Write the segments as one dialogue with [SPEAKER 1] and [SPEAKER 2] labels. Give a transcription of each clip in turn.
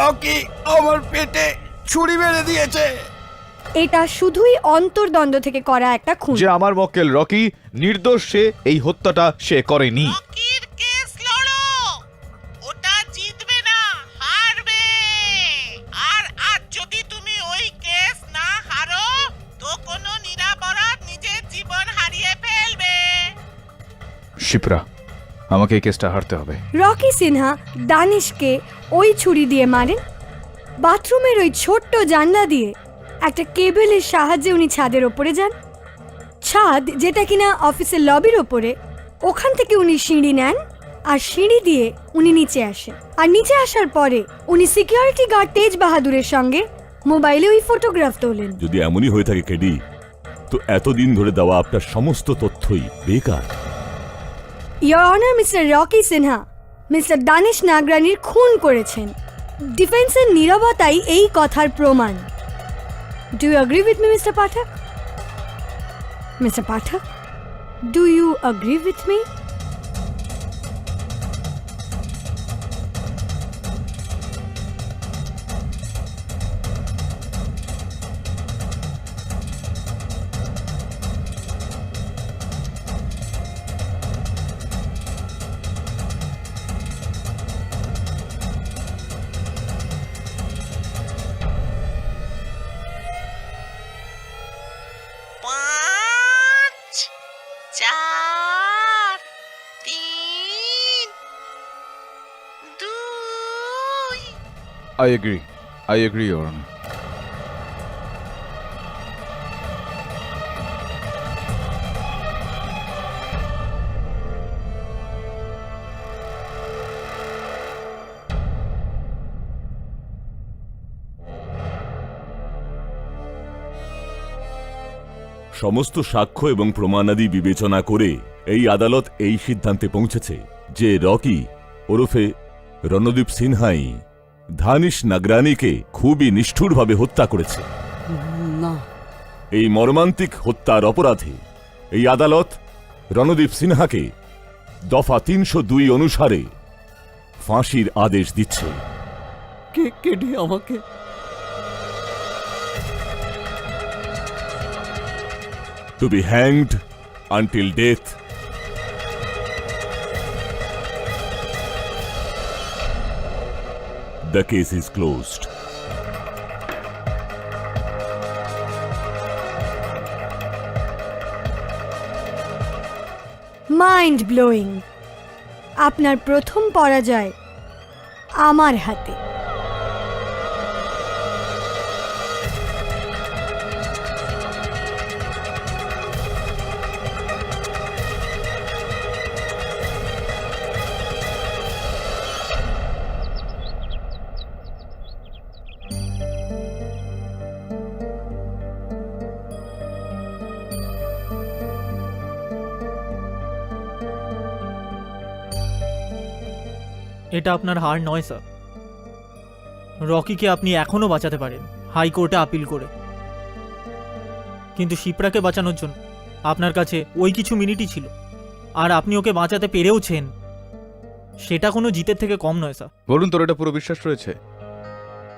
[SPEAKER 1] Rocky আমার পেটে ছুরি মেরে দিয়েছে।
[SPEAKER 2] এটা শুধুই অন্তর্দ্বন্দ্ব থেকে করা একটা খুন।
[SPEAKER 3] যে আমার মক্কেল রকি নির্দোষ, সে এই হত্যাটা সে করেনি।
[SPEAKER 4] রকির কেস লড়ো, ওটা জিতবে না, হারবে। আর আজ যদি তুমি ওই কেস না হারো তো কোনো নিরাপরাধ নিজের জীবন হারিয়ে ফেলবে।
[SPEAKER 3] শিপ্রা, আমাকে এই কেসটা হারতে হবে।
[SPEAKER 2] রকি সিনহা দানিশকে ওই ছুরি দিয়ে মারেন। বাথরুমের ওই ছোট্ট জানলা দিয়ে একটা কেবলের সাহায্যে উনি ছাদের ওপরে যান। ছাদ যেটা কিনা অফিসের লবির ওপরে, ওখান থেকে উনি সিঁড়ি নেন আর সিঁড়ি দিয়ে উনি নিচে আসেন। আর নিচে আসার পরে উনি সিকিউরিটি গার্ড তেজ বাহাদুরের সঙ্গে মোবাইলে ওই ফটোগ্রাফ তোলেন।
[SPEAKER 5] যদি এমনই হয়ে থাকে কেডি, তো এতদিন ধরে দেওয়া আপনার সমস্ত তথ্যই বেকার।
[SPEAKER 2] Your honour, mister Rocky Sinha mister Danish নাগরানির খুন করেছেন। ডিফেন্সের নীরবতাই এই কথার প্রমাণ। Do you agree with me mister Pathak? Mister Pathak, do you agree with me?
[SPEAKER 4] পাঁচ, চার, তিন, দুই।
[SPEAKER 3] I agree, Your Honor.
[SPEAKER 5] সমস্ত সাক্ষ্য এবং প্রমাণাদি বিবেচনা করে এই আদালত এই সিদ্ধান্তে পৌঁছেছে যে রকি ওরফে রণদীপ সিনহাই ধানিশ নাগরানিকে খুবই নিষ্ঠুরভাবে হত্যা করেছে। এই মর্মান্তিক হত্যার অপরাধে এই আদালত রণদীপ সিনহাকে দফা ৩০২ অনুসারে ফাঁসির আদেশ দিচ্ছে।
[SPEAKER 1] কেডি আমাকে
[SPEAKER 5] To be hanged until death. The case is closed.
[SPEAKER 2] Mind blowing. আপনার প্রথম পরাজয় আমার হাতে।
[SPEAKER 6] এটা আপনার হার নয় স্যার। রকিকে আপনি এখনো বাঁচাতে পারেন হাইকোর্টে আপিল করে, কিন্তু শিপ্রাকে বাঁচানোর জন্য আপনার কাছে ওই কিছু মিনিটই ছিল, আর আপনি ওকে বাঁচাতে পেরেওছেন। সেটা কোনো জিতের থেকে কম নয় স্যার।
[SPEAKER 3] বলুন, তোর এটা পুরো বিশ্বাস রয়েছে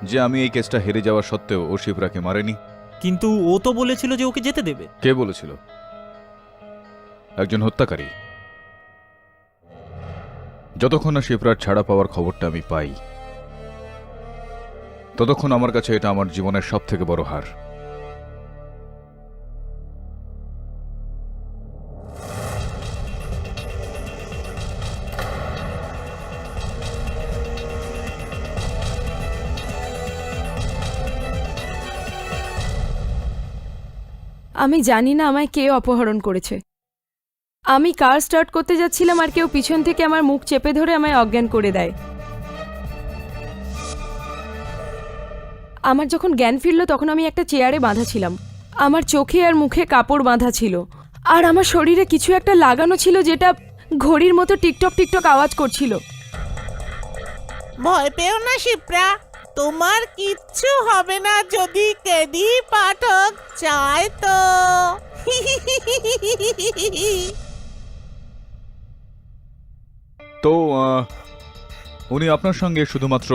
[SPEAKER 3] যে আমি এই কেসটা হেরে যাওয়া সত্ত্বেও ও শিপ্রাকে মারেনি?
[SPEAKER 6] কিন্তু ও তো বলেছিল যে ওকে যেতে দেবে।
[SPEAKER 3] কে বলেছিল? একজন হত্যাকারী। যতক্ষণ না শিপ্রার ছাড়া পাওয়ার খবরটা আমি পাই, ততক্ষণ আমার কাছে এটা আমার জীবনের সবথেকে বড় হার।
[SPEAKER 7] আমি জানি না আমায় কে অপহরণ করেছে। আমি কার স্টার্ট করতে যাচ্ছিলাম আর কেউ পিছন থেকে আমার মুখ চেপে ধরে আমায় অজ্ঞান করে দেয়। আমার যখন জ্ঞান ফিরল তখন আমি একটা চেয়ারে বাঁধা ছিলাম। আমার চোখে আর মুখে কাপড় বাঁধা ছিল, আর আমার শরীরে কিছু একটা লাগানো ছিল যেটা ঘড়ির মতো টিকটক টিকটক আওয়াজ করছিল।
[SPEAKER 4] ভয় পেও না শিপ্রা, তোমার কিচ্ছু হবে না যদি কেডি পাঠক চায় তো।
[SPEAKER 3] তো উনি আপনার সঙ্গে শুধুমাত্র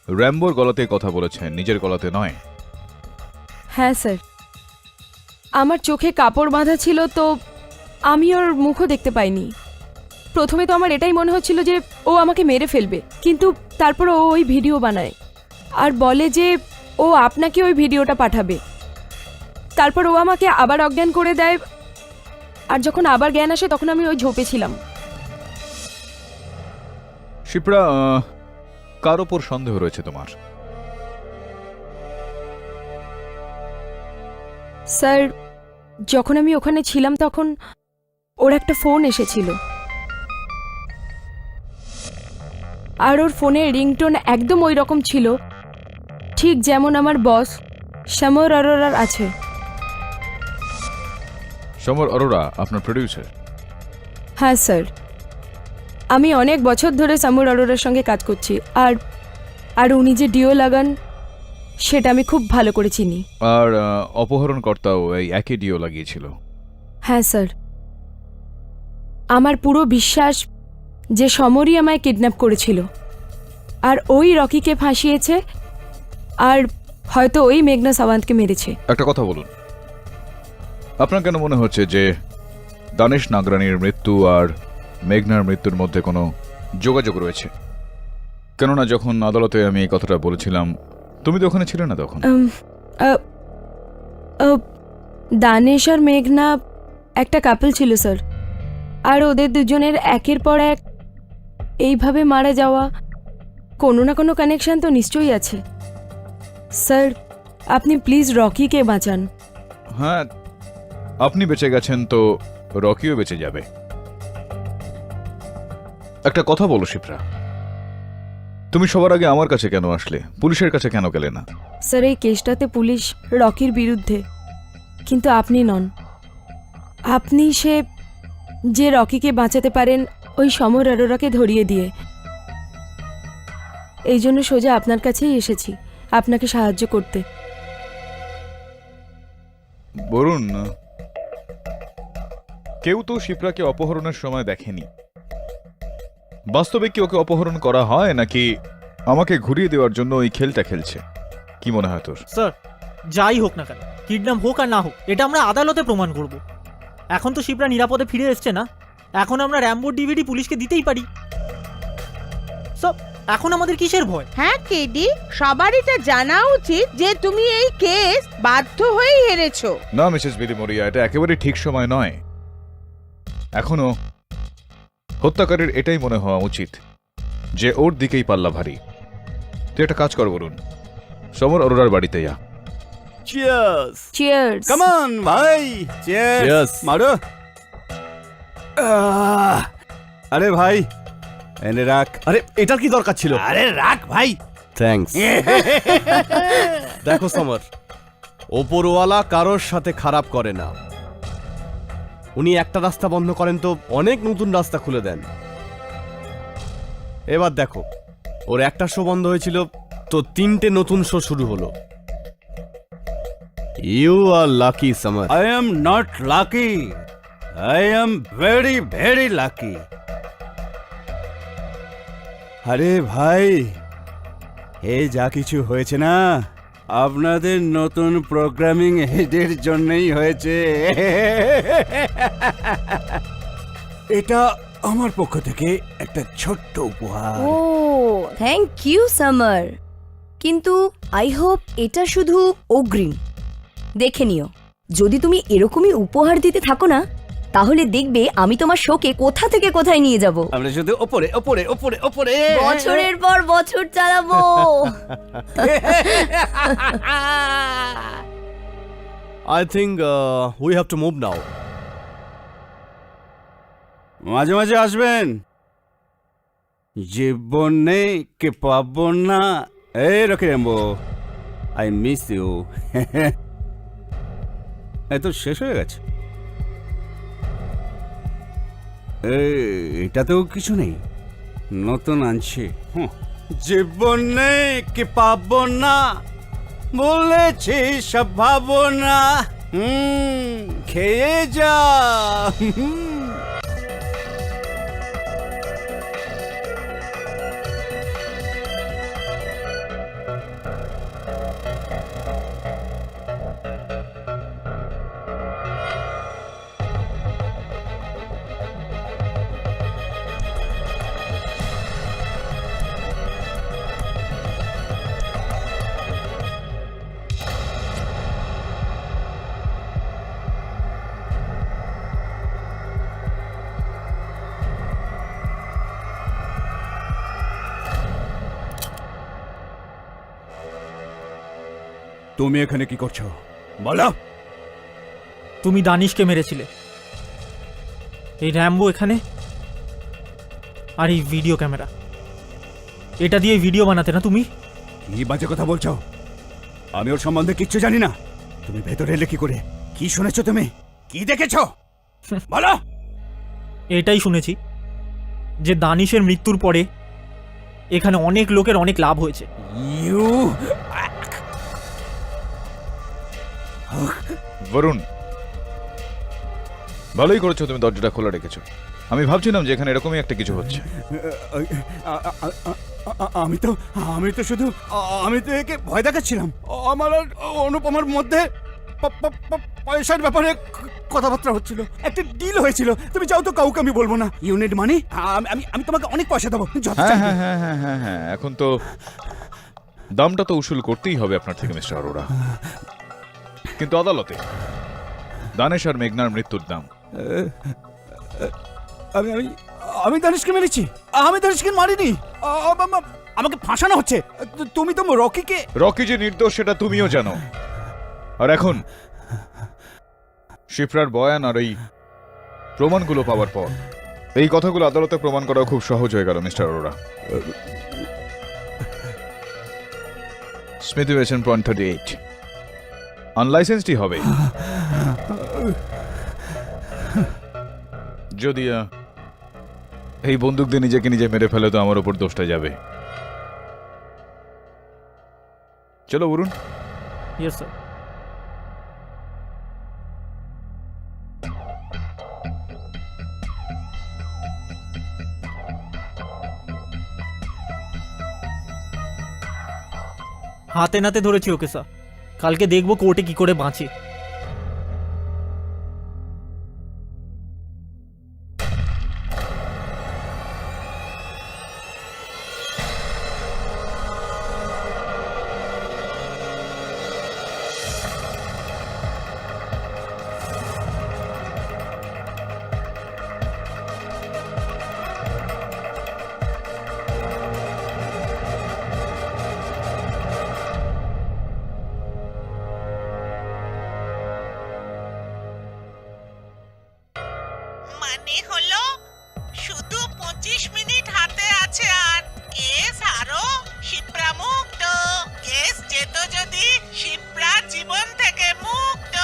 [SPEAKER 3] র্যাম্বোর গলাতে কথা বলেছেন, নিজের গলাতে নয়।
[SPEAKER 7] হ্যাঁ স্যার, আমার চোখে কাপড় বাঁধা ছিল তো আমি ওর মুখও দেখতে পাইনি। প্রথমে তো আমার এটাই মনে হচ্ছিল যে ও আমাকে মেরে ফেলবে, কিন্তু তারপর ও ওই ভিডিও বানায় আর বলে যে ও আপনাকে ওই ভিডিওটা পাঠাবে। তারপর ও আমাকে আবার অজ্ঞান করে দেয়, আর যখন আবার জ্ঞান আসে তখন আমি ওই ঝোপে ছিলাম।
[SPEAKER 3] শিপ্রা, কার ওপর সন্দেহ রয়েছে তোমার?
[SPEAKER 7] স্যার, যখন আমি ওখানে ছিলাম তখন ওর একটা ফোন এসেছিল, আর ওর ফোনের রিংটোন একদম ওই রকম ছিল, ঠিক যেমন আমার বস সমর অরোরার আছে।
[SPEAKER 3] সমর অরোরা আপনার প্রডিউসার?
[SPEAKER 7] হ্যাঁ স্যার, আমি অনেক বছর ধরে সমর অরোরার সঙ্গে কাজ করছি, আর উনি যে ডিও লাগান সেটা আমি খুব ভালো করে চিনি।
[SPEAKER 3] আর অপহরণকর্তাও এই একই ডিও লাগিয়েছিল?
[SPEAKER 7] হ্যাঁ স্যার, আমার পুরো বিশ্বাস যে সমরই আমায় কিডন্যাপ করেছিল, আর ওই রকিকে ফাঁসিয়েছে, আর হয়তো ওই মেঘনা সাওয়ান্তকে মেরেছে।
[SPEAKER 3] একটা কথা বলুন, আপনার কেন মনে হচ্ছে যে দানেশ নাগরানির মৃত্যু আর মেঘনার মৃত্যুর মধ্যে কোনো যোগাযোগ রয়েছে? কেননা যখন আদালতে আমি এই কথাটা বলেছিলাম, তুমি তো ওখানে ছিলে না তখন।
[SPEAKER 7] দানেশ আর মেঘনা একটা কাপল ছিল স্যার, আর ওদের দুজনের একের পর এক এইভাবে মারা যাওয়া, কোনো না কোনো কানেকশন তো নিশ্চয়ই আছে। স্যার, আপনি প্লিজ রকিকে বাঁচান।
[SPEAKER 3] হ্যাঁ, আপনি বেঁচে গেছেন তো রকিও বেঁচে যাবে। একটা কথা বলো শিপ্রা, তুমি সবার আগে আমার কাছে কেন আসলে, পুলিশের কাছে কেন গেলে না?
[SPEAKER 7] স্যার, এই কেসটাতে পুলিশ রকির বিরুদ্ধে, কিন্তু আপনি নন। আপনি সে যে রকিকে বাঁচাতে পারেন ওই সমর অরোরাকে ধরিয়ে দিয়ে। এই জন্য সোজা আপনার কাছেই এসেছি আপনাকে সাহায্য করতে।
[SPEAKER 3] বরুণ, কেউ তো শিপ্রাকে অপহরণের সময় দেখেনি। বাস্তবে কি ওকে অপহরণ করা হয়, নাকি আমাকে ঘুরিয়ে দেওয়ার জন্য ওই খেলটা খেলছে? কি মনে হয় তোর?
[SPEAKER 6] স্যার, যাই হোক না কেন, কিডন্যাপ হোক আর না হোক, এটা আমরা আদালতে প্রমাণ করব। এখন তো শিপ্রা নিরাপদে ফিরে এসছে না, এখন আমরা র্যাম্বোর ডিভিডি পুলিশকে দিতেই পারি। সব এখন আমাদের কিসের ভয়?
[SPEAKER 4] হ্যাঁ কেডি, সবারই এটা জানা উচিত যে তুমি এই কেস বাধ্য হয়েই হেরেছো।
[SPEAKER 3] না মিসেস বিদিমরিয়া, এটা একেবারে ঠিক সময় নয়। এখনো হত্যাকারীর এটাই মনে হওয়া উচিত যে ওর দিকেই পাল্লা ভারী। তুই একটা কাজ কর বরুণ, সমর অরোরার বাড়িতে যা।
[SPEAKER 1] Cheers,
[SPEAKER 7] cheers.
[SPEAKER 1] কাম অন ভাই, চিয়ার্স মারো। আরে ভাই, এনে রাখ।
[SPEAKER 8] আরে এটার কি দরকার ছিল?
[SPEAKER 1] আরে রাখ ভাই।
[SPEAKER 8] থ্যাঙ্কস। দেখো সমর, ওপরওয়ালা কারোর সাথে খারাপ করে না। উনি একটা রাস্তা বন্ধ করেন তো অনেক নতুন রাস্তা খুলে দেন। এবার দেখো, ওর একটা শো বন্ধ হয়েছিল তো 3টে নতুন শো শুরু হলো। You are lucky Samar.
[SPEAKER 1] I am not lucky. I am very, very lucky. আরে ভাই, এই যা কিছু হয়েছে না, আপনাদের নতুন প্রোগ্রামিং হেডের জন্যই হয়েছে। এটা আমার পক্ষ থেকে একটা ছোট্ট উপহার।
[SPEAKER 9] ও থ্যাংক ইউ সামার, কিন্তু আই হোপ এটা শুধু অগ্রিম। দেখে নিও, যদি তুমি এরকমই উপহার দিতে থাকো না, তাহলে দেখবে আমি তোমার শোকে কোথা থেকে কোথায় নিয়ে যাব।
[SPEAKER 1] আমরা শুধু ওপরে ওপরে ওপরে ওপরে
[SPEAKER 9] বছরের পর বছর চালাবো।
[SPEAKER 8] I think we have to move now.
[SPEAKER 1] মাঝে মাঝে আসবেন, জীবনে কে পাবো না। এই Rocky Rambo, I miss you. এই তো শেষ হয়ে গেছে। এটাতেও কিছু নেই, নতুন আনছি। জীবনে কে পাবো না, বলেছি সব ভাবো না। খেয়ে যা। তুমি এখানে কি করছো বলো?
[SPEAKER 6] তুমি দানিশকে মেরেছিলে, এই র্যাম্বো এখানে, আর এই ভিডিও ক্যামেরা, এটা দিয়ে ভিডিও বানাতে না তুমি?
[SPEAKER 1] কি বাজে কথা বলছো? আমি ওর সম্বন্ধে কিচ্ছু জানি না। তুমি ভেতরে এলে কি করে? কি শুনেছো তুমি? কি দেখেছো বলো?
[SPEAKER 6] এটাই শুনেছি যে দানিশের মৃত্যুর পরে এখানে অনেক লোকের অনেক লাভ হয়েছে।
[SPEAKER 1] ইউ
[SPEAKER 3] বরুণ, ভালোই করেছো তুমি দরজাটা খোলা রেখেছো। আমি ভাবছিলাম যে এখানে এরকমই একটা কিছু হচ্ছে।
[SPEAKER 1] আমি তো একে ভয় দেখাচ্ছিলাম। আমার আর অনুপমার মধ্যে পয়সার ব্যাপারে কথাবার্তা হচ্ছিল, একটা ডিল হয়েছিল। তুমি যাও তো, কাউকে আমি বলবো না। ইউনিট মানি, আমি তোমাকে অনেক পয়সা দেবো।
[SPEAKER 3] হ্যাঁ, এখন তো দামটা তো উসুল করতেই হবে আপনার থেকে মিস্টার অরোরা, কিন্তু আদালতে দানেশ আর মেঘনার মৃত্যুর দাম।
[SPEAKER 1] আমি দানিশকে মেরেছি? আমি দানিশকে মারিনি। আমাকে ফাঁসানো হচ্ছে। তুমি তো রকি
[SPEAKER 3] যে নির্দোষ সেটা তুমিও জানো। আর এখন শিপ্রার বয়ান আর এই প্রমাণগুলো পাওয়ার পর এই কথাগুলো আদালতে প্রমাণ করা খুব সহজ হয়ে গেল মিস্টার অরোরা। স্মৃতি ওয়েসন পয়েন্ট 38 আনলাইসেন্সডই হবে। যদি এই বন্দুক দিয়ে নিজেকে নিজে মেরে ফেলে তো আমার উপর দোষটা যাবে। চলো বরুণ।
[SPEAKER 6] Yes sir. হাতে নাতে ধরেছি ওকে স্যার, কালকে দেখবো কোর্টে কি করে বাঁচে।
[SPEAKER 4] মানে হলো শুধু 25 মিনিট হাতে আছে আর কেস আরো শিপ্রা মুক্ত। কেস যেত যদি শিপ্রা জীবন থেকে মুক্ত।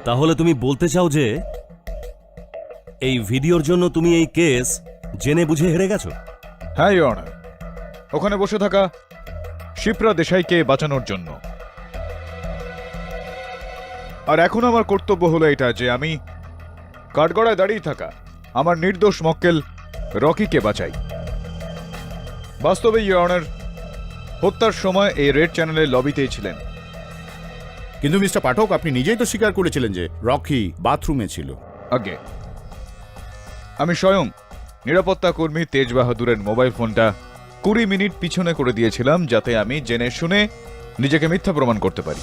[SPEAKER 10] তাহলে তুমি বলতে চাও যে এই ভিডিওর জন্য তুমি এই কেস জেনে বুঝে হেরে গেছো?
[SPEAKER 3] হ্যাঁ ইওর অনার, ওখানে বসে থাকা শিপ্রা দেশাইকে বাঁচানোর জন্য। আর এখন আমার কর্তব্য হলো এটা যে আমি কাঠগড়ায় দাঁড়িয়ে থাকা আমার নির্দোষ মক্কেল রকিকে বাঁচাই। বাস্তবে ইওর অনার, হত্যার সময় এই রেড চ্যানেলের লবিতেই ছিলেন।
[SPEAKER 11] কিন্তু মিস্টার পাঠক, আপনি নিজেই তো স্বীকার করেছিলেন যে রকি বাথরুমে ছিল।
[SPEAKER 3] আগে আমি স্বয়ং নিরাপত্তা কর্মী তেজ বাহাদুরের মোবাইল ফোনটা 20 মিনিট পিছনে করে দিয়েছিলাম, যাতে আমি জেনে শুনে নিজেকে মিথ্যা প্রমাণ করতে পারি।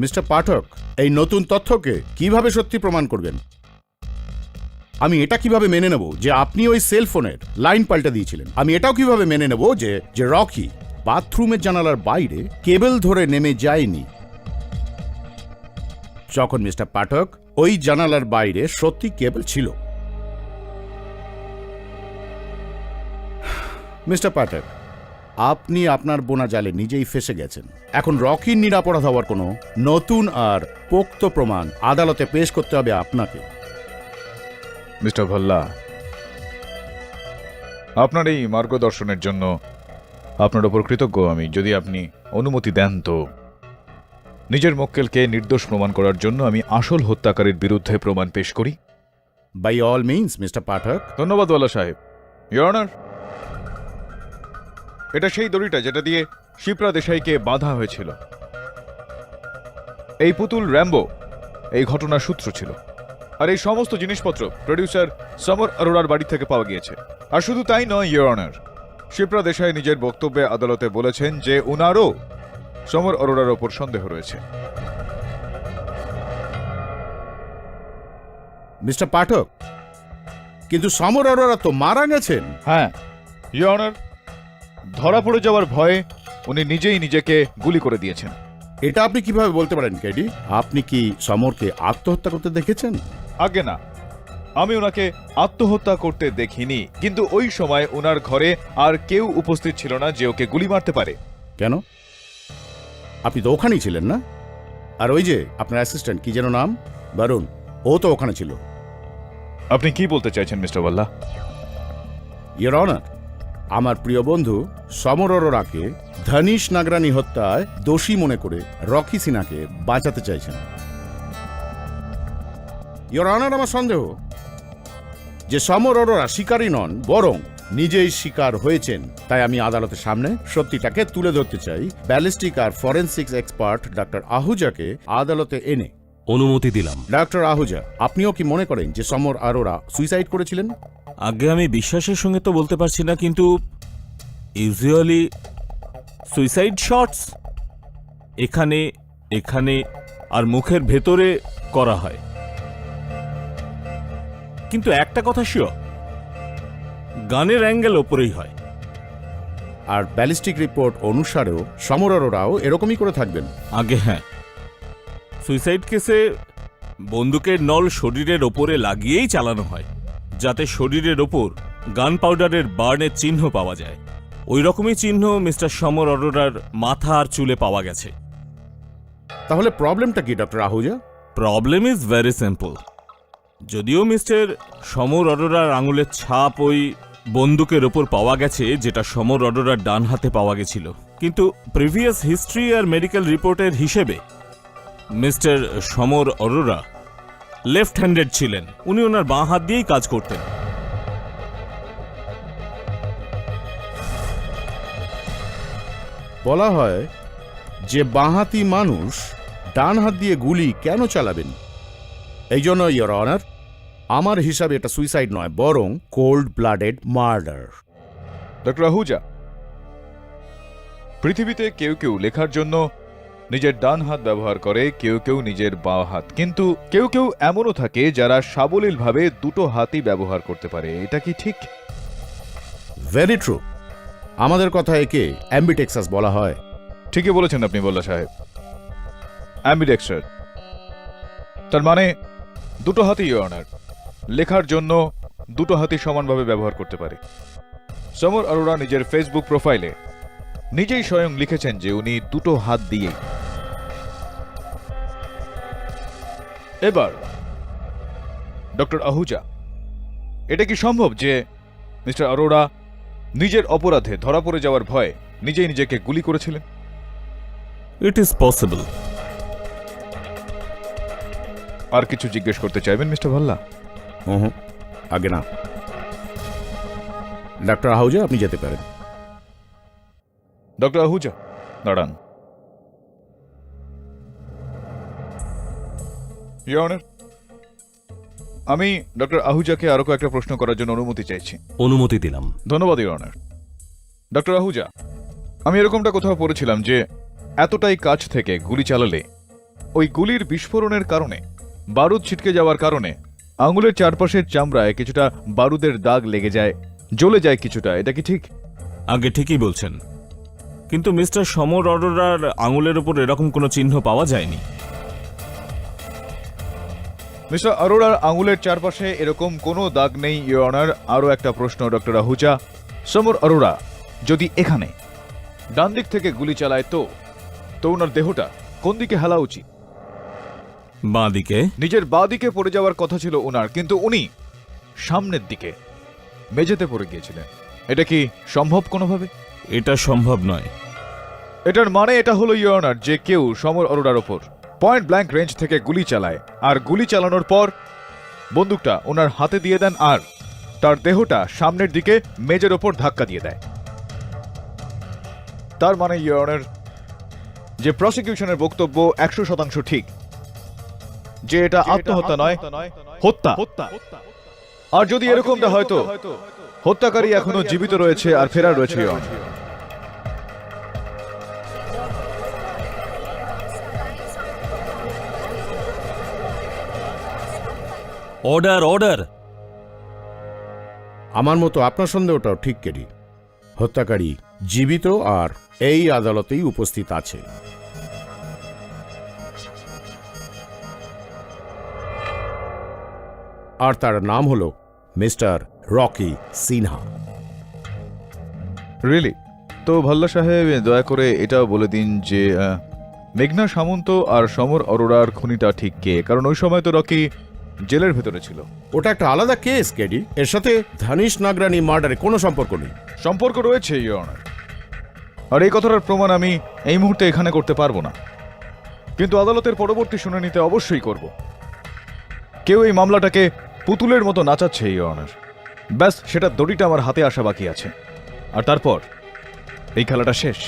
[SPEAKER 11] মিস্টার পাঠক, এই নতুন তথ্যকে কিভাবে সত্যি প্রমাণ করবেন? আমি এটা কিভাবে মেনে নেব যে আপনি ওই সেল ফোনের লাইন পাল্টে দিয়েছিলেন? আমি এটাও কিভাবে মেনে নেব যে রকি বাথরুমের জানালার বাইরে কেবল ধরে নেমে যায়নি, যখন মিস্টার পাঠক ওই জানালার বাইরে সত্যি কেবল ছিল? মিস্টার পাঠক, আপনি আপনার বোনা জালে নিজেই ফেসে গেছেন। এখন রকির নিরাপরাধ হওয়ার কোনো নতুন আর পোক্ত প্রমাণ আদালতে পেশ করতে হবে আপনাকে।
[SPEAKER 3] মিস্টার ভাল্লা, আপনার এই মার্গদর্শনের জন্য আপনার উপর কৃতজ্ঞ আমি। যদি আপনি অনুমতি দেন তো নিজের মক্কেলকে নির্দোষ প্রমাণ করার জন্য আমি আসল হত্যাকারীর বিরুদ্ধে প্রমাণ পেশ করি।
[SPEAKER 11] বাই অল মিনস মিস্টার পাঠক।
[SPEAKER 3] ধন্যবাদ ওয়ালা সাহেব। ইওর অনার, এটা সেই দড়িটা যেটা দিয়ে শিপ্রা দেশাইকে বাঁধা হয়েছিল। এই পুতুল র্যাম্বো এই ঘটনার সূত্র ছিল, আর এই সমস্ত জিনিসপত্র প্রডিউসার সমর অরোরার বাড়ি থেকে পাওয়া গিয়েছে। আর শুধু তাই নয় ইওর অনার, শিপ্রা দেশাই নিজের বক্তব্যে আদালতে বলেছেন যে উনারও সমর অরোরার ওপর সন্দেহ রয়েছে।
[SPEAKER 11] মিস্টার পাঠক, কিন্তু সমর অরোরা তো মারা গেছেন।
[SPEAKER 3] হ্যাঁ ইওর অনার, ধরা পড়ে যাওয়ার ভয়ে উনি নিজেই নিজেকে গুলি করে দিয়েছেন।
[SPEAKER 11] এটা আপনি কিভাবে বলতে পারেন কেডি? আপনি কি সমরকে আত্মহত্যা করতে দেখেছেন?
[SPEAKER 3] আগে না, আমি ওনাকে আত্মহত্যা করতে দেখিনি, কিন্তু ওই সময় ওনার ঘরে আর কেউ উপস্থিত ছিল না যে ওকে গুলি মারতে পারে।
[SPEAKER 11] কেন? আপনি তো ওখানেই ছিলেন না? আর ওই যে আপনার অ্যাসিস্ট্যান্ট, কি যেন নাম, বরুণ, ও তো ওখানে ছিল।
[SPEAKER 3] আপনি কি বলতে চাইছেন মিস্টার ওয়াল্লা?
[SPEAKER 11] ইয়োর অনার, আমার প্রিয় বন্ধু সমর অরোরাকে ধনিশ নাগরানি হত্যায় দোষী মনে করে রকি সিনহাকে বাঁচাতে চাইছেন। ইয়োর অনার, আমার সন্দেহ যে সমর অরোরা শিকারী নন, বরং নিজেই শিকার হয়েছেন। তাই আমি আদালতের সামনে সত্যিটাকে তুলে ধরতে চাই। ব্যালিস্টিক আর ফরেনসিক্স এক্সপার্ট ডক্টর আহুজাকে আদালতে এনে
[SPEAKER 10] অনুমতি দিলাম।
[SPEAKER 11] ডক্টর আহুজা, আপনিও কি মনে করেন যে সমর অরোরা সুইসাইড করেছিলেন?
[SPEAKER 5] আগে আমি বিশ্বাসের সঙ্গে তো বলতে পারছি না, কিন্তু ইউজুয়ালি সুইসাইড শটস এখানে এখানে আর মুখের ভেতরে করা হয়। কিন্তু একটা কথা শিওর, গানের অ্যাঙ্গেল ওপরেই হয়।
[SPEAKER 11] আর ব্যালিস্টিক রিপোর্ট অনুসারেও সমর অরোরাও এরকমই করে থাকবেন।
[SPEAKER 5] আগে হ্যাঁ, সুইসাইড কেসে বন্দুকের নল শরীরের ওপরে লাগিয়েই চালানো হয়, যাতে শরীরের ওপর গান পাউডারের বার্নের চিহ্ন পাওয়া যায়। ওই রকমই চিহ্ন মিস্টার সমর অরোরার মাথা আর চুলে পাওয়া গেছে।
[SPEAKER 11] তাহলে প্রবলেমটা কি doctor Ahuja?
[SPEAKER 5] Problem is very simple. যদিও মিস্টার সমর অরোরার আঙুলের ছাপ ওই বন্দুকের ওপর পাওয়া গেছে, যেটা সমর অরোরার ডান হাতে পাওয়া গেছিল, কিন্তু প্রিভিয়াস হিস্ট্রি আর মেডিকেল রিপোর্টের হিসেবে মিস্টার সমর অরোরা লেফট হ্যান্ডেড ছিলেন। উনি ওনার বাঁ হাত দিয়েই কাজ করতেন।
[SPEAKER 11] বলা হয় যে বাঁহাতি মানুষ ডান হাত দিয়ে গুলি কেন চালাবেন? এই জন্য ইয়োর অনার, আমার হিসাবে এটা সুইসাইড নয়, বরং cold blooded murder.
[SPEAKER 3] Doctor Ahuja, পৃথিবীতে কেউ কেউ লেখার জন্য নিজের ডান হাত ব্যবহার করে, কেউ কেউ নিজের বাঁ হাত, কিন্তু কেউ কেউ এমনও থাকে যারা সাবলীলভাবে দুটো হাতই ব্যবহার করতে পারে। এটা কি ঠিক?
[SPEAKER 11] Very true. আমাদের কথা একে অ্যাম্বিটেক্সাস বলা হয়।
[SPEAKER 3] ঠিকই বলেছেন আপনি মোল্লা সাহেব, অ্যাম্বিডেক্সার। তার মানে দুটো হাতই অনার, লেখার জন্য দুটো হাতই সমানভাবে ব্যবহার করতে পারে। সমর অরোরা নিজের ফেসবুক প্রোফাইলে নিজেই স্বয়ং লিখেছেন যে উনি দুটো হাত দিয়েই। এবার ডক্টর আহুজা, এটা কি সম্ভব যে মিস্টার অরোরা নিজের অপরাধে ধরা পড়ে যাওয়ার ভয়ে নিজেই নিজেকে গুলি করেছিলেন?
[SPEAKER 5] It is possible.
[SPEAKER 3] আর কিছু জিজ্ঞেস করতে চাইবেন মিস্টার ভাল্লা?
[SPEAKER 11] আগে না। ডক্টর আহুজা, আপনি যেতে পারেন।
[SPEAKER 3] ডক্টর আহুজা, দাঁড়ান। ইওর অনার, আমি ডক্টর আহুজাকে আরো কয়েকটা প্রশ্ন করার জন্য অনুমতি চাইছি।
[SPEAKER 10] অনুমতি দিলাম।
[SPEAKER 3] ধন্যবাদ ইওর অনার। ডক্টর আহুজা, আমি এরকমটা কোথাও পড়েছিলাম যে এতটাই কাছ থেকে গুলি চালালে ওই গুলির বিস্ফোরণের কারণে, বারুদ ছিটকে যাওয়ার কারণে আঙুলের চারপাশের চামড়ায় কিছুটা বারুদের দাগ লেগে যায়, জ্বলে যায় কিছুটা। এটা কি ঠিক?
[SPEAKER 5] আগে ঠিকই বলছেন, কিন্তু মিস্টার সমর অরোরার আঙুলের ওপর এরকম কোনো চিহ্ন পাওয়া যায়নি।
[SPEAKER 3] মিস্টার অরোরার আঙুলের চারপাশে এরকম কোনো দাগ নেই ইওর অনার। আরও একটা প্রশ্ন ডক্টর আহুজা, সমর অরোরা যদি এখানে ডান দিক থেকে গুলি চালায় তো ওনার দেহটা কোন দিকে হেলা উচিত?
[SPEAKER 5] বাঁ দিকে।
[SPEAKER 3] নিজের বাঁ দিকে পড়ে যাওয়ার কথা ছিল ওনার, কিন্তু উনি সামনের দিকে মেঝেতে পড়ে গিয়েছিলেন। এটা কি সম্ভব কোনোভাবে?
[SPEAKER 5] এটা সম্ভব নয়।
[SPEAKER 3] এটার মানে এটা হলো ইওর অনার যে কেউ সমর অরোরার ওপর পয়েন্ট ব্ল্যাঙ্ক রেঞ্জ থেকে গুলি চালায়, আর গুলি চালানোর পর বন্দুকটা ওনার হাতে দিয়ে দেন আর তার দেহটা সামনের দিকে মেজের ওপর ধাক্কা দিয়ে দেয়। তার মানে ইওর অনার যে প্রসিকিউশনের বক্তব্য 100% ঠিক, যে এটা আত্মহত্যা নয়, হত্যা। আর যদি এরকমটা হয়তো হত্যাকারী এখনো জীবিত রয়েছে আর ফেরার রয়েছে ইওর অনার।
[SPEAKER 10] Order order.
[SPEAKER 11] আমার মতো আপনার সন্দেহটাও ঠিক কেডি। হত্যাকারী জীবিত আর এই আদালতেই উপস্থিত আছে। আর তার নাম হলো মিস্টার রকি সিনহা।
[SPEAKER 3] রিয়েলি? তো ভাল্লা সাহেব দয়া করে এটাও বলে দিন যে মেঘনা সামন্ত আর সমর অরোরার খুনিটা ঠিক কে, কারণ ওই সময় তো রকি জেলের ভেতরে ছিল।
[SPEAKER 11] ওটা একটা আলাদা কেস কেডি, এর সাথে ধানিশ নাগরানি মার্ডারে কোনো সম্পর্ক নেই।
[SPEAKER 3] সম্পর্ক রয়েছে ইওর অনার, আর এই কথাটার প্রমাণ আমি এই মুহূর্তে এখানে করতে পারবো না, কিন্তু আদালতের পরবর্তী শুনানিতে অবশ্যই করব। কেউ এই মামলাটাকে পুতুলের মতো নাচাচ্ছে ইওর অনার, ব্যাস সেটা দড়িটা আমার হাতে আসা বাকি আছে, আর তারপর এই খেলাটা শেষ।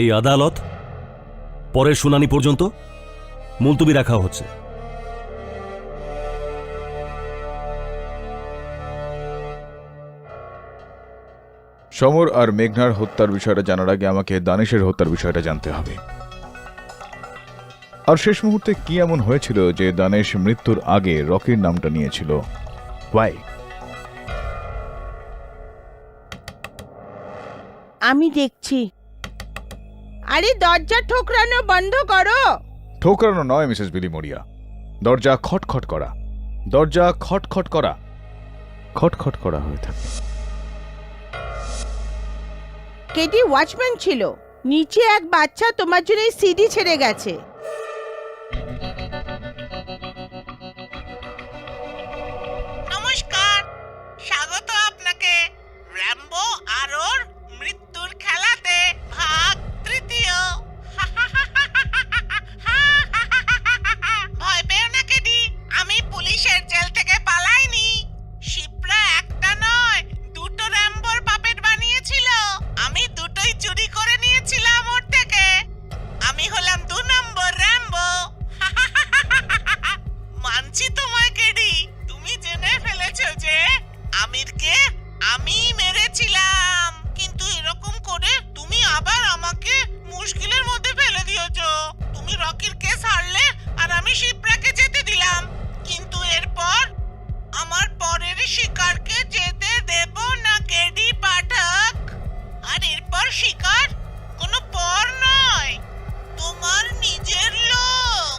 [SPEAKER 10] এই আদালত পরের শুনানি পর্যন্ত মুলতবি রাখা হচ্ছে।
[SPEAKER 3] সমর আর মেঘনার হত্যার বিষয়টা জানার আগে আমাকে দানিশের হত্যার বিষয়টা জানতে হবে। আর শেষ মুহূর্তে কি এমন হয়েছিল যে দানিশ মৃত্যুর আগে রকির নামটা নিয়েছিল? ওয়াই?
[SPEAKER 4] আমি দেখছি। আরে দরজা ঠোকরানো বন্ধ করো।
[SPEAKER 3] ঠোকরানো নয় মিসেস বিলি মরিয়া, দরজা খটখট করা। দরজা খটখট করা, খটখট করা হয়ে থাকে।
[SPEAKER 4] কেডি ওয়াচম্যান ছিল, নিচে এক বাচ্চা তোমার জন্য সিডি ছেড়ে গেছে। নমস্কার, স্বাগত আপনাকে র্যাম্বো আর ওর মৃত্যুর খেলাতে ভাগ 3। ভয় পেও না কেডি, আমি পুলিশের জেল থেকে পালাইনি। শিপ্রা একটা নয় 2টো র্যাম্বোর পাপেট বানিয়েছিল, আমি দুটোই চুরি করে নিয়েছিলাম ওর থেকে। আমি হলাম 2 নম্বর র্যাম্বো। মানছি তোমায় কেডি, তুমি জেনে ফেলেছো যে আমিরকে আমি মেরেছিলাম, কিন্তু এরকম করে তুমি আবার আমাকে মুশকিলের মধ্যে ফেলে দিয়েছো। তুমি রকির কেস হারলে আর আমি শিপ্রাকে যেতে দিলাম, কিন্তু এরপর আমার পরের শিকারকে যেতে দেব না কেডি পাঠক। আর এরপর শিকার কোনো পর নয়, তোমার নিজের লোক।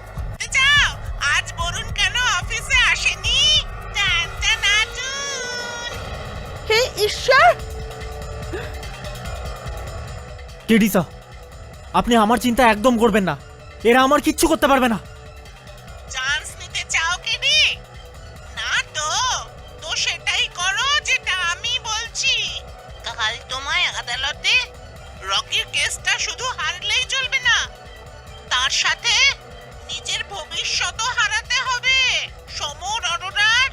[SPEAKER 4] যাও, আজ বরুণ কেন অফিসে আসেনি? হে ঈশ্বর!
[SPEAKER 6] কেডি স্যার, আপনি আমার চিন্তা একদম করবেন না, এরা আমার কিচ্ছু করতে পারবে না।
[SPEAKER 4] চান্স নিতে চাও কেডি? না তো, তো সেটাই করো যেটা আমি বলছি। কাল তোমায় আদালতে রকির কেসটা শুধু হারলেই চলবে না, তার সাথে নিজের ভবিষ্যতও হারাতে হবে। সমর অরোরার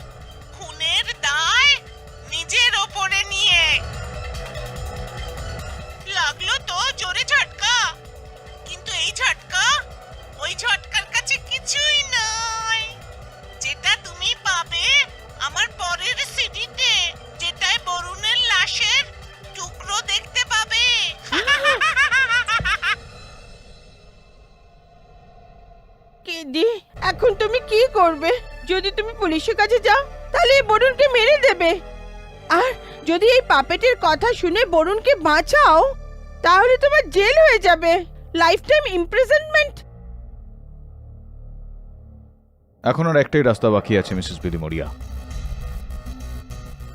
[SPEAKER 4] খুনের দায় নিজের ওপরে নিয়ে। লাগলো তো জোরে ঝটকা, কিন্তু এই ঝটকা ওই ঝটকার কাছে কিছুই নয়, যেটা তুমি পাবে আমার পরের সিডিতে, যেটায় বরুণের লাশের টুকরো দেখতে পাবে। কেডি, এখন তুমি কি করবে? যদি তুমি পুলিশের কাছে যাও তাহলে এই বরুণকে মেরে দেবে, আর যদি এই পাপেটের কথা শুনে বরুণকে বাঁচাও তাহলে তোমার জেল হয়ে যাবে, লাইফ টাইম ইমপ্রিজনমেন্ট।
[SPEAKER 3] এখন আর একটাই রাস্তা বাকি আছে মিসেস বিলি মরিয়া।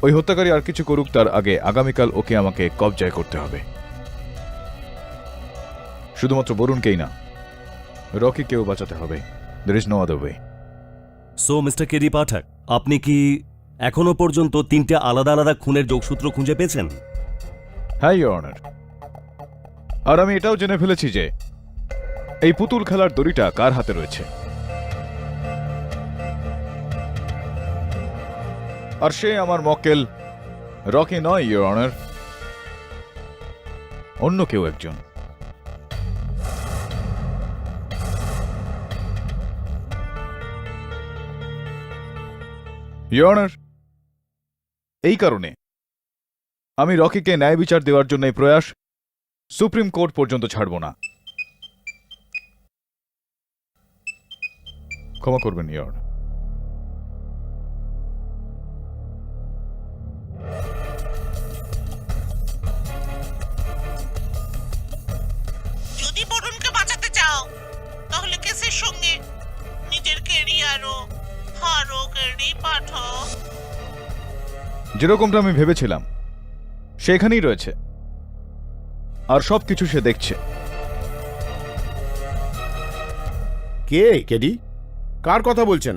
[SPEAKER 3] ওই হত্যাকারী আর কিছু করুক তার আগে আগামীকাল ওকে আমাকে কবজায় করতে হবে। শুধুমাত্র বরুণকেই না, রকিকেও বাঁচাতে হবে। There is no other way.
[SPEAKER 10] So mister KD Pathak, আপনি কি এখনো পর্যন্ত 3টে আলাদা আলাদা খুনের যোগসূত্র খুঁজে পেয়েছেন?
[SPEAKER 3] হ্যাঁ ইওর অনার। আর আমি এটাও জেনে ফেলেছি যে এই পুতুল খেলার দড়িটা কার হাতে রয়েছে। আর সে আমার মক্কেল রকি নয় ইওর অনার, অন্য কেউ একজন। ইওর অনার, এই কারণে আমি রকিকে ন্যায় বিচার দেওয়ার জন্য এই প্রয়াস সুপ্রিম কোর্ট পর্যন্ত ছাড়ব না। ক্ষমা করবেন ইওর অনার।
[SPEAKER 4] যদি বরুণকে বাঁচাতে চাও তাহলে কেসের সঙ্গে নিজের কেরিয়ারও আরো কেড়ে পাঠাও।
[SPEAKER 3] যেরকমটা আমি ভেবেছিলাম সেখানেই রয়েছে, আর সবকিছু সে দেখছে।
[SPEAKER 11] কে কেডি? কার কথা বলছেন?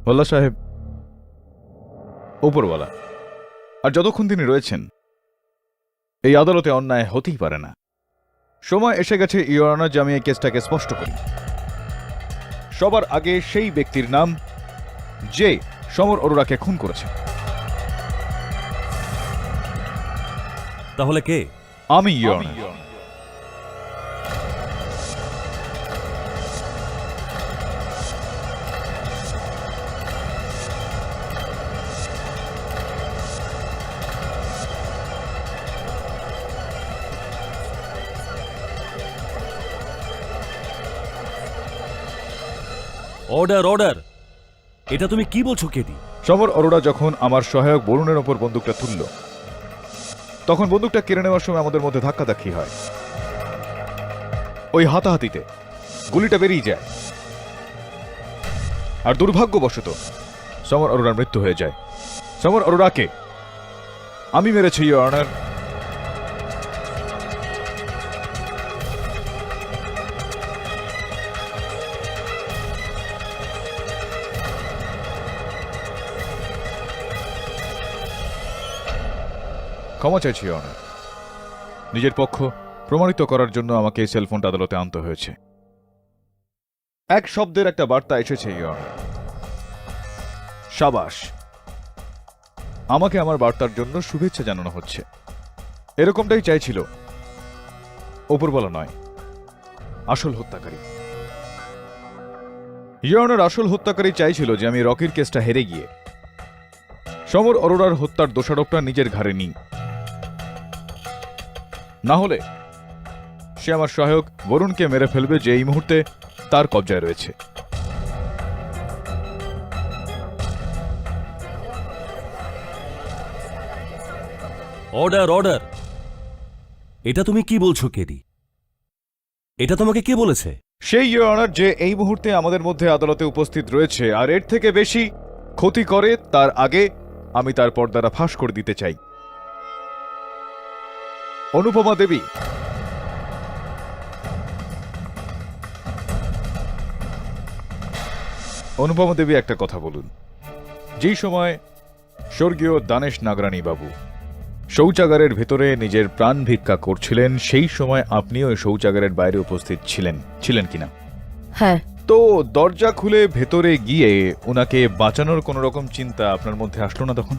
[SPEAKER 3] ভোল্লা সাহেব, ওপরওয়ালা। আর যতক্ষণ তিনি রয়েছেন এই আদালতে অন্যায় হতেই পারে না। সময় এসে গেছে ইওর অনার যে আমি এই কেসটাকে স্পষ্ট করি। সবার আগে সেই ব্যক্তির নাম যে সমর অরোরাকে খুন করেছে।
[SPEAKER 10] তাহলে কে?
[SPEAKER 3] আমি ইওর অনার।
[SPEAKER 10] Order order! এটা তুমি কি বলছো কেডি?
[SPEAKER 3] সমর অরোরা যখন আমার সহায়ক বরুণের ওপর বন্দুকটা তুলল তখন বন্দুকটা কেড়ে নেওয়ার সময় আমাদের মধ্যে ধাক্কাধাক্কি হয়। ওই হাতাহাতিতে গুলিটা বেরিয়ে যায়, আর দুর্ভাগ্যবশত সমর অরোরার মৃত্যু হয়ে যায়। সমর অরোরাকে আমি মেরেছি ইওর অনার। ক্ষমা চাইছি ইওর অনার। নিজের পক্ষ প্রমাণিত করার জন্য আমাকে এই সেলফোনটা আদালতে আনতে হয়েছে। এক শব্দের একটা বার্তা এসেছে ইওর অনার। সাবাস, আমাকে আমার বার্তার জন্য শুভেচ্ছা জানানো হচ্ছে। এরকমটাই চাইছিল ওপরওয়ালা, নয় আসল হত্যাকারী। ইওর অনার, আসল হত্যাকারী চাইছিল যে আমি রকির কেসটা হেরে গিয়ে সমর অরোরার হত্যার দোষারোপটা নিজের ঘাড়ে নিই। না হলে সে আমার সহায়ক বরুণকে মেরে ফেলবে, যে এই মুহূর্তে তার কবজায় রয়েছে।
[SPEAKER 10] Order order! এটা তুমি কি বলছো কেডি? এটা তোমাকে কে বলেছে?
[SPEAKER 3] সেই ইওর অনার যে এই মুহূর্তে আমাদের মধ্যে আদালতে উপস্থিত রয়েছে, আর এর থেকে বেশি ক্ষতি করে তার আগে আমি তার পর্দাটা ফাঁস করে দিতে চাই। অনুপমা দেবী, অনুপমা দেবী, একটা কথা বলুন। যেই সময় স্বর্গীয় দানেশ নাগরানী বাবু শৌচাগারের ভেতরে নিজের প্রাণ ভিক্ষা করছিলেন, সেই সময় আপনিও ওই শৌচাগারের বাইরে উপস্থিত ছিলেন কিনা?
[SPEAKER 9] হ্যাঁ।
[SPEAKER 3] তো দরজা খুলে ভেতরে গিয়ে ওনাকে বাঁচানোর কোন রকম চিন্তা আপনার মধ্যে আসলো না তখন?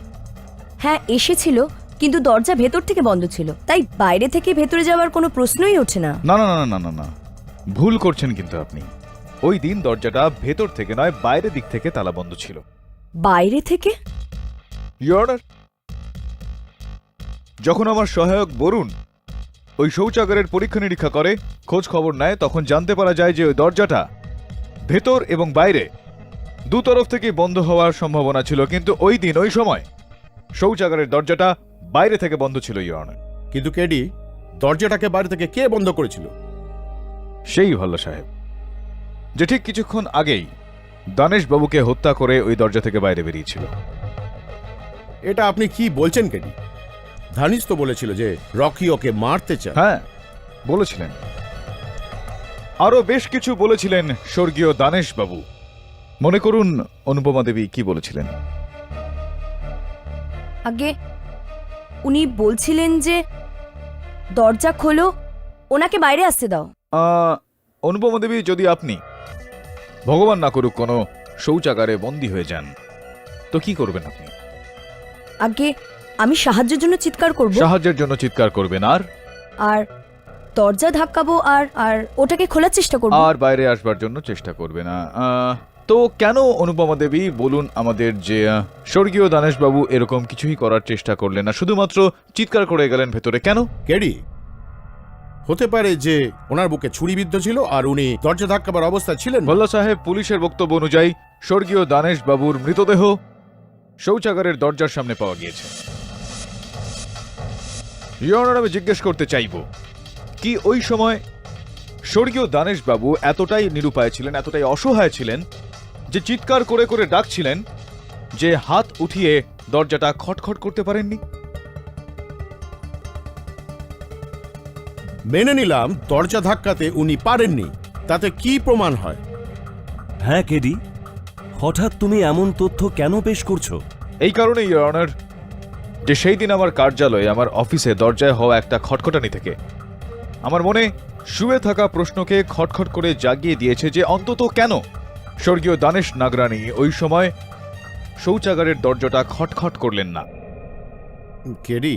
[SPEAKER 9] হ্যাঁ এসেছিল, কিন্তু দরজা ভেতর থেকে বন্ধ ছিল, তাই বাইরে থেকে ভেতরে যাওয়ার কোনো প্রশ্নই ওঠে না।
[SPEAKER 3] না না না না না না, ভুল করছেন কিন্তু আপনি। ওই দিন দরজাটা ভেতর থেকে নয়, বাইরের দিক থেকে তালা বন্ধ ছিল।
[SPEAKER 9] বাইরে থেকে?
[SPEAKER 3] ইওর অনার, যখন আমার সহায়ক বরুণ ওই শৌচাগারের পরীক্ষা নিরীক্ষা করে, খোঁজ খবর নেয়, তখন জানতে পারা যায় যে ওই দরজাটা ভেতর এবং বাইরে দু তরফ থেকে বন্ধ হওয়ার সম্ভাবনা ছিল, কিন্তু ওই দিন ওই সময় শৌচাগারের দরজাটা বাইরে থেকে বন্ধ ছিল ইওর অনার।
[SPEAKER 11] কিন্তু কেডি, দরজাটাকে বাইরে থেকে কে বন্ধ করেছিল?
[SPEAKER 3] সেই ভাল্লা সাহেব, যে ঠিক কিছুক্ষণ আগেই দানেশ বাবুকে হত্যা করে ওই দরজা থেকে বাইরে বেরিয়েছিল।
[SPEAKER 11] এটা আপনি কি বলছেন কেডি? ধানিশ তো বলেছিল যে রকি ওকে মারতে চায়।
[SPEAKER 3] হ্যাঁ বলেছিলেন, আরো বেশ কিছু বলেছিলেন স্বর্গীয় দানেশ বাবু। মনে করুন অনুপমা দেবী কি বলেছিলেন।
[SPEAKER 9] আগে উনি বলছিলেন যে দরজা খোলো, ওনাকে বাইরে আসতে দাও।
[SPEAKER 3] অনুপমা দেবী, যদি আপনি ভগবান না করুক কোনো শৌচাগারে বন্দী হয়ে যান, তো কি করবেন আপনি?
[SPEAKER 9] আগে আমি সাহায্যের জন্য চিৎকার করব,
[SPEAKER 3] সাহায্যের জন্য চিৎকার করবেন
[SPEAKER 9] আর দরজা ধাক্কাবো, আর ওটাকে খোলার চেষ্টা করব।
[SPEAKER 3] আর বাইরে আসবার জন্য চেষ্টা করবে না। তো কেন অনুপমা দেবী বলুন আমাদের যে স্বর্গীয় দানেশবাবু এরকম কিছুই করার চেষ্টা করলেন না, শুধুমাত্র চিৎকার করে গেলেন ভেতরে কেন?
[SPEAKER 11] কেডি, হতে পারে যে ওনার বুকে ছুরিবিদ্ধ ছিল আর উনি দরজা ধাক্কাবার অবস্থায় ছিলেন না।
[SPEAKER 3] মোল্লা সাহেব, পুলিশের বক্তব্য অনুযায়ী স্বর্গীয় দানেশবাবুর মৃতদেহ শৌচাগারের দরজার সামনে পাওয়া গিয়েছে। ইওর অনার, আমি জিজ্ঞেস করতে চাইব কি ওই সময় স্বর্গীয় দানেশবাবু এতটাই নিরুপায় ছিলেন, এতটাই অসহায় ছিলেন যে চিৎকার করে করে ডাকছিলেন যে হাত উঠিয়ে দরজাটা খটখট করতে পারেননি?
[SPEAKER 11] মেনে নিলাম দরজা ধাক্কাতে উনি পারেননি, তাতে কি প্রমাণ হয়?
[SPEAKER 10] হ্যাঁ কেডি, হঠাৎ তুমি এমন তথ্য কেন পেশ করছো?
[SPEAKER 3] এই কারণে ইওর অনার, যে সেই দিন আমার কার্যালয়ে, আমার অফিসে দরজায় হওয়া একটা খটখটানি থেকে আমার মনে শুয়ে থাকা প্রশ্নকে খটখট করে জাগিয়ে দিয়েছে যে অন্তত কেন স্বর্গীয় দানেশ নাগরানি ওই সময় শৌচাগারের দরজাটা খটখট করলেন না।
[SPEAKER 11] কেডি,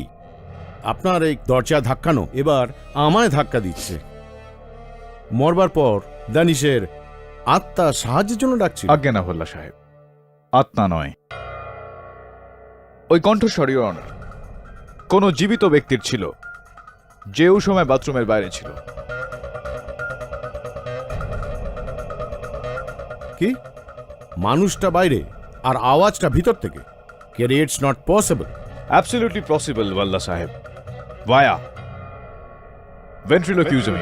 [SPEAKER 11] আপনার এই দরজা ধাক্কানো এবার আমায় ধাক্কা দিচ্ছে। মরবার পর দানিশের আত্মা সাহায্যের জন্য ডাকছিল।
[SPEAKER 3] আজ্ঞা না ভোল্লা সাহেব, আত্মা নয়। ওই কণ্ঠস্বর ইওর অনার কোন জীবিত ব্যক্তির ছিল, যে ওই সময় বাথরুমের বাইরে ছিল।
[SPEAKER 11] কি মানুষটা বাইরে আর আওয়াজটা ভিতর থেকে? KD, it's not possible.
[SPEAKER 3] Absolutely possible Walla sahab, via ভেন্ট্রিলোকিউজম।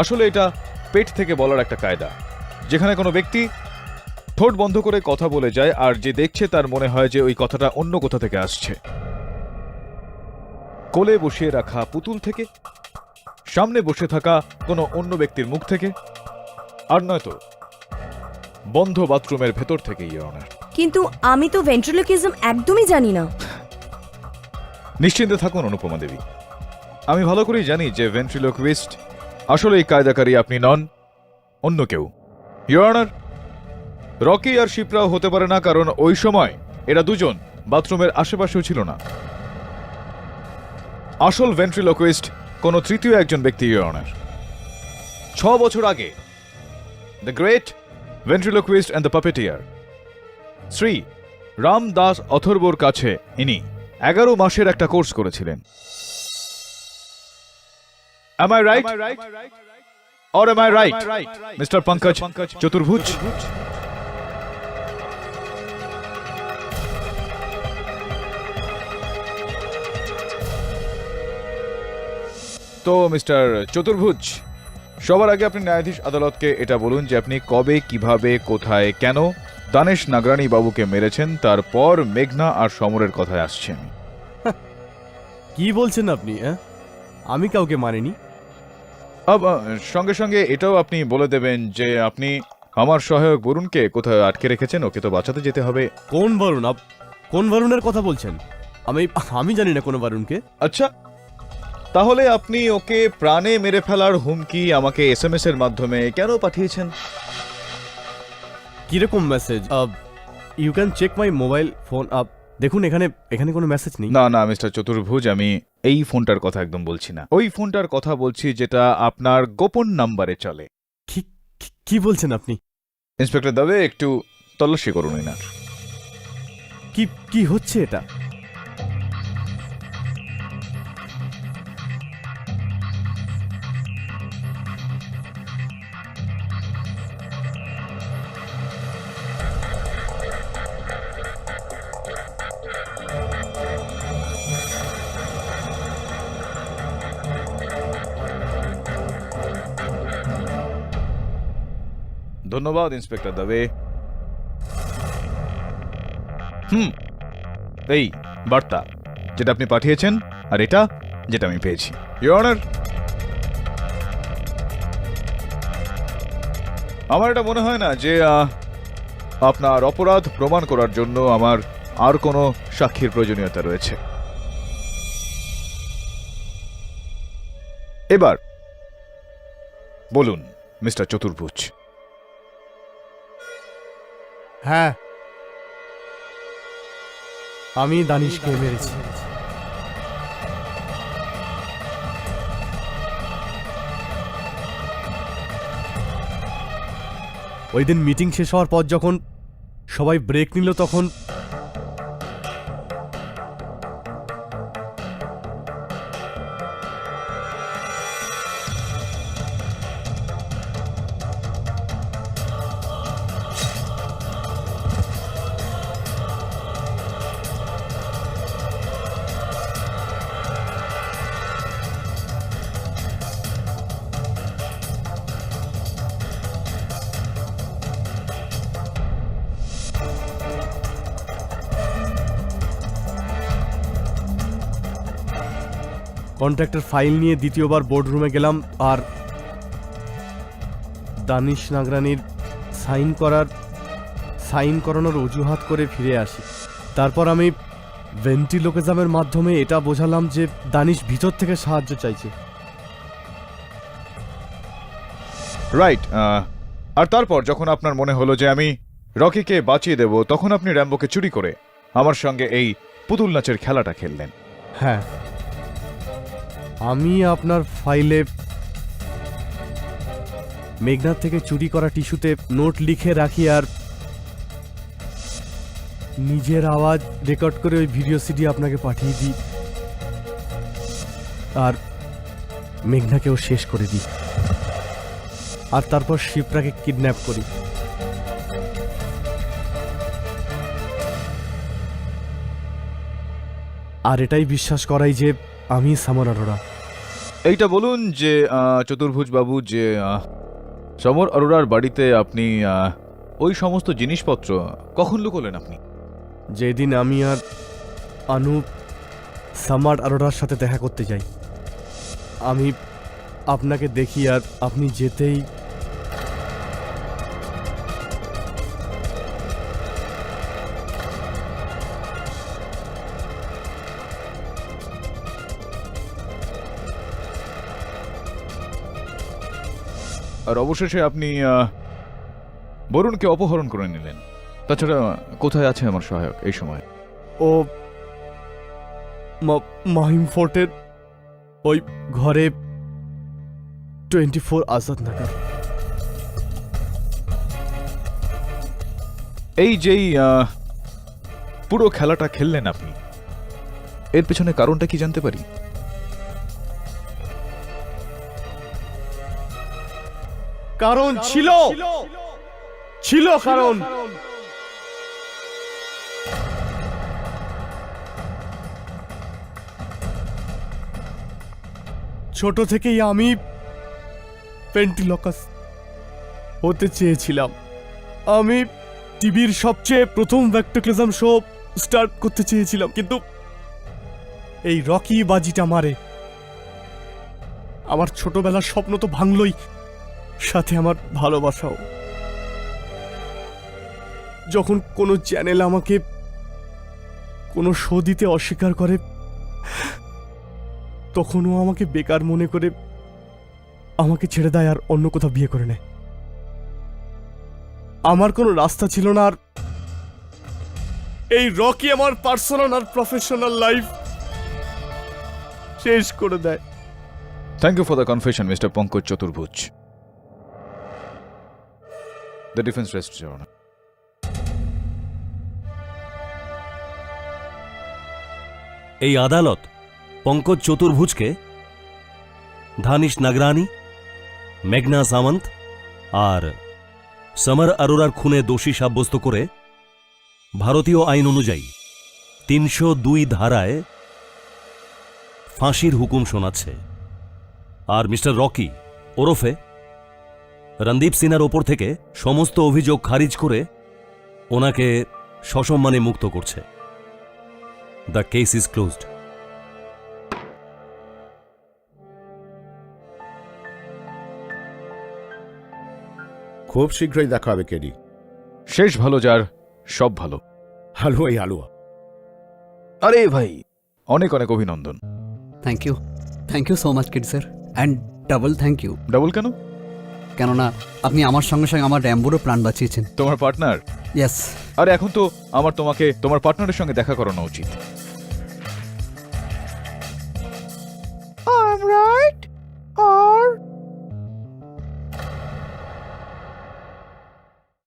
[SPEAKER 3] আসলে এটা পেট থেকে বলার একটা কায়দা, যেখানে কোনো ব্যক্তি ঠোঁট বন্ধ করে কথা বলে যায় আর যে দেখছে তার মনে হয় যে ওই কথাটা অন্য কোথা থেকে আসছে। কোলে বসিয়ে রাখা পুতুল থেকে, সামনে বসে থাকা কোনো অন্য ব্যক্তির মুখ থেকে, আর নয়তো বন্ধ বাথরুমের ভেতর থেকে। ইওর অনার,
[SPEAKER 9] কিন্তু আমি তো ভেন্ট্রিলোকিজম একদমই জানি না।
[SPEAKER 3] নিশ্চিন্তে থাকুন অনুপমা দেবী, আমি ভালো করেই জানি যে ভেন্ট্রিলোকুইস্ট আসলে এই কায়দাকারী আপনি নন, অন্য কেউ। ইওর অনার, রকি আর শিপ্রাও হতে পারে না, কারণ ওই সময় এরা দুজন বাথরুমের আশেপাশেও ছিল না। আসল ভেন্ট্রিলোকুইস্ট কোন তৃতীয় একজন ব্যক্তি। ইওর অনার, 6 বছর আগে the great ventriloquist and the puppeteer Shri Ram Das অথর্বর কাছে ইনি 11 মাসের একটা কোর্স করেছিলেন। Am I right? Or am I right, Mr. Pankaj Chaturbhuj? তো মিস্টার চতুর্ভুজ, সবার আগে আপনি ন্যায়াধীশ আদালতকে এটা বলুন যে আপনি কবে, কিভাবে, কোথায়, কেন দানেশ নাগরানি বাবুকে মেরেছেন। তারপর মেঘনা আর সমরের কথায় আসছে। আমি
[SPEAKER 8] কি বলছেন আপনি? আমি কাউকে মানিনি।
[SPEAKER 3] সঙ্গে সঙ্গে এটাও আপনি বলে দেবেন যে আপনি আমার সহায়ক বরুণকে কোথায় আটকে রেখেছেন, ওকে তো বাঁচাতে যেতে হবে।
[SPEAKER 8] কোন বরুণ? কোন বরুণের কথা বলছেন? আমি জানি না কোন বরুণকে।
[SPEAKER 3] আচ্ছা, তাহলে আপনি ওকে প্রাণে মেরে ফেলার হুমকি আমাকে SMS এর মাধ্যমে কেন পাঠিয়েছেন?
[SPEAKER 8] কিরকম message? You can check my mobile phone. দেখুন, এখানে কোনো মেসেজ নেই।
[SPEAKER 3] না না মিস্টার চতুর্ভুজ, আমি এই ফোনটার কথা একদম বলছি না, ওই ফোনটার কথা বলছি যেটা আপনার গোপন নাম্বারে চলে।
[SPEAKER 8] কি বলছেন আপনি?
[SPEAKER 3] ইন্সপেক্টর দবে, একটু তল্লাশি করুন এনার।
[SPEAKER 8] কি হচ্ছে এটা?
[SPEAKER 3] ধন্যবাদ ইন্সপেক্টর দবে। এই বার্তা যেটা আপনি পাঠিয়েছেন, আর এটা যেটা আমি পেয়েছি। ইওর অনার, আমার এটা মনে হয় না যে আপনার অপরাধ প্রমাণ করার জন্য আমার আর কোনো সাক্ষীর প্রয়োজনীয়তা রয়েছে। এবার বলুন মিস্টার চতুর্ভুজ।
[SPEAKER 8] হ্যাঁ, আমি দানিশকে মেরেছি। ওই দিন মিটিং শেষ হওয়ার পর যখন সবাই ব্রেক নিল তখন কন্ট্রাক্টের ফাইল নিয়ে দ্বিতীয়বার বোর্ডরুমে গেলাম আর দানিশ নাগরানির সাইন করানোর অজুহাত করে ফিরে আসি। তারপর আমি ভেন্টিলোকেজামের মাধ্যমে এটা বোঝালাম যে দানিশ ভিতর থেকে সাহায্য চাইছে।
[SPEAKER 3] রাইট। আর তারপর যখন আপনার মনে হলো যে আমি রকিকে বাঁচিয়ে দেব, তখন আপনি র্যাম্বোকে চুরি করে আমার সঙ্গে এই পুতুল নাচের খেলাটা খেললেন।
[SPEAKER 8] হ্যাঁ, আমি আপনার ফাইলে মেঘনাথ থেকে চুরি করা টিস্যুতে নোট লিখে রাখি আর নিজের আওয়াজ রেকর্ড করে ওই ভিডিও সিডি আপনাকে পাঠিয়ে দিই আর মেঘনাকেও শেষ করে দিই আর তারপর শিপ্রাকে কিডন্যাপ করি। আর এটাই বিশ্বাস করাই যে আমি সমর অরোরা।
[SPEAKER 3] এইটা বলুন যে চতুর্ভুজ বাবু, যে সমর অরোরার বাড়িতে আপনি ওই সমস্ত জিনিসপত্র কখন লুকোলেন আপনি?
[SPEAKER 8] যেদিন আমি আর অনুপ সমর অরোরার সাথে দেখা করতে যাই, আমি আপনাকে দেখি আর আপনি যেতেই
[SPEAKER 3] আর অবশেষে আপনি বরুণকে অপহরণ করে নিলেন। তাছাড়া কোথায় আছে আমার সহায়ক এই সময়?
[SPEAKER 8] ও মাহিম ফোর্টের ওই ঘরে 24 আজাদ নাগার।
[SPEAKER 3] এই যেই পুরো খেলাটা খেললেন আপনি, এর পেছনে কারণটা কি জানতে পারি?
[SPEAKER 8] কারণ ছিল কারণ ছোট থেকেই আমি ভেন্টিলোকাস হতে চেয়েছিলাম। আমি টিভির সবচেয়ে প্রথম ভেন্টিলোকাস শো স্টার্ট করতে চেয়েছিলাম, কিন্তু এই রকি বাজিটা মারে আমার ছোটবেলার স্বপ্ন তো ভাঙলই, সাথে আমার ভালোবাসাও। যখন কোনো চ্যানেল আমাকে কোনো শো দিতে অস্বীকার করে, তখনও আমাকে বেকার মনে করে আমাকে ছেড়ে দেয় আর অন্য কোথাও বিয়ে করে নেয়। আমার কোনো রাস্তা ছিল না, আর এই রকি আমার পার্সোনাল আর প্রফেশনাল লাইফ শেষ করে দেয়।
[SPEAKER 3] Thank you for the confession mister Pankaj Chaturbhuj. The defence rest your honour.
[SPEAKER 10] এই আদালত পঙ্কজ চতুর্ভুজকে ধানিশ নাগরানি, মেঘনা সামন্ত আর সমর অরোরার খুনে দোষী সাব্যস্ত করে ভারতীয় আইন অনুযায়ী 302 ধারায় ফাঁসির হুকুম শোনাচ্ছে। আর মিস্টার রকি ওরফে রণদীপ সিনহার ওপর থেকে সমস্ত অভিযোগ খারিজ করে ওনাকে সসম্মানে মুক্ত করছে। The case is closed.
[SPEAKER 11] খুব শীঘ্রই দেখা হবে কেডি।
[SPEAKER 3] শেষ ভালো যার সব ভালো।
[SPEAKER 11] হালুয়াই হালুয়া।
[SPEAKER 3] আরে ভাই, অনেক অনেক অভিনন্দন।
[SPEAKER 12] Thank you so much kid sir, and double thank you.
[SPEAKER 3] Double কেন?
[SPEAKER 12] কেননা আপনি আমার সঙ্গে সঙ্গে আমার র্যাম্বোরও প্রাণ বাঁচিয়েছেন।
[SPEAKER 3] তোমার পার্টনার?
[SPEAKER 12] ইয়েস।
[SPEAKER 3] আরে এখন তো আমার তোমাকে তোমার পার্টনারের সঙ্গে দেখা করানো উচিত।
[SPEAKER 1] I'm right.